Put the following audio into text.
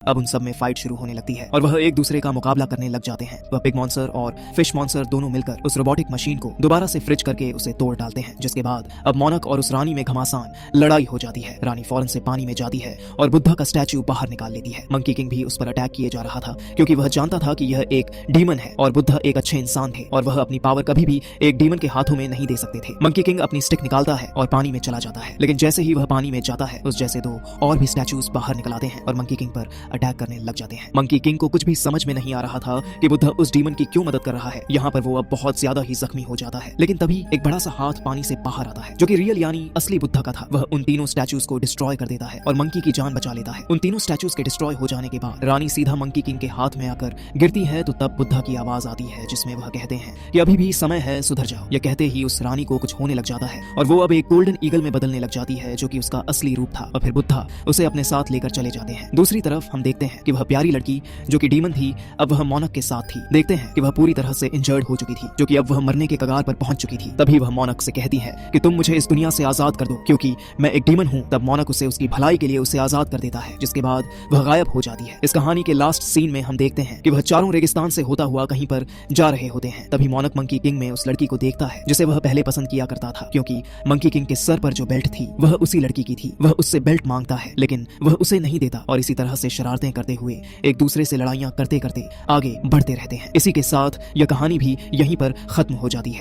अब उन सब में फाइट शुरू होने लगती है और वह एक दूसरे का मुकाबला करने लग जाते हैं। वह पिग मॉन्स्टर और फिश मॉन्स्टर दोनों मिलकर उस रोबोटिक मशीन को दोबारा से फ्रिज करके उसे तोड़ डालते हैं, जिसके बाद अब मोनक और उस रानी में घमासान लड़ाई हो जाती है। रानी फौरन से पानी में जाती है और बुद्धा का स्टैचू बाहर निकाल लेती है। मंकी किंग भी उस पर अटैक किए जा रहा था क्योंकि वह जानता था कि यह एक डीमन है और बुद्धा एक अच्छे इंसान थे और वह अपनी पावर कभी भी एक डीमन के हाथों में नहीं दे सकते थे। मंकी किंग अपनी स्टिक निकालता है और पानी में चला जाता है, लेकिन जैसे ही वह पानी में जाता है उस जैसे दो और भी स्टैचूज बाहर निकल आते हैं और मंकी किंग पर अटैक करने लग जाते हैं। मंकी किंग को कुछ भी समझ में नहीं आ रहा था कि बुद्धा उस डीमन की क्यों मदद कर रहा है। यहाँ पर वो अब बहुत ज्यादा ही जख्मी हो जाता है, लेकिन तभी एक बड़ा सा हाथ पानी से बाहर आता है जो कि रियल यानी असली बुद्धा का था। वह उन तीनों स्टैचूज को डिस्ट्रॉय कर देता है और मंकी की जान बचा लेता है। उन तीनों स्टैचूज के डिस्ट्रॉय हो जाने के बाद रानी सीधा मंकी किंग के हाथ में आकर गिरती है तो तब बुद्धा की आवाज आती है जिसमें वह कहते हैं कि अभी भी समय है, सुधर जाओ। यह कहते ही उस रानी को कुछ होने लग जाता है और वो अब एक गोल्डन ईगल में बदलने लग जाती है जो कि उसका असली रूप था और फिर बुद्धा उसे अपने साथ लेकर चले जाते हैं। दूसरी तरफ हम देखते हैं कि वह प्यारी लड़की जो कि डीमन थी अब वह मोनक के साथ थी। देखते हैं कि वह पूरी तरह से इंजर्ड हो चुकी थी, जो कि अब वह मरने के कगार पर पहुंच चुकी थी। तभी वह मोनक से कहती है कि तुम मुझे इस दुनिया से आजाद कर दो क्योंकि मैं एक डीमन हूं। तब मोनक उसे उसकी भलाई के लिए उसे आजाद कर देता है, जिसके बाद वह गायब हो जाती है। इस कहानी के लास्ट सीन में हम देखते हैं कि वह चारों रेगिस्तान से होता हुआ कहीं पर जा रहे होते हैं। तभी मोनक मंकी किंग में उस लड़की को देखता है जिसे वह पहले पसंद किया करता था, क्योंकि मंकी किंग के सर पर जो बेल्ट थी वह उसी लड़की की थी। वह उससे बेल्ट मांगता है लेकिन वह उसे नहीं देता और इसी तरह से शरारतें करते हुए एक दूसरे से लड़ाइयां करते करते आगे बढ़ते रहते हैं। इसी के साथ यह कहानी भी यहीं पर खत्म हो जाती है।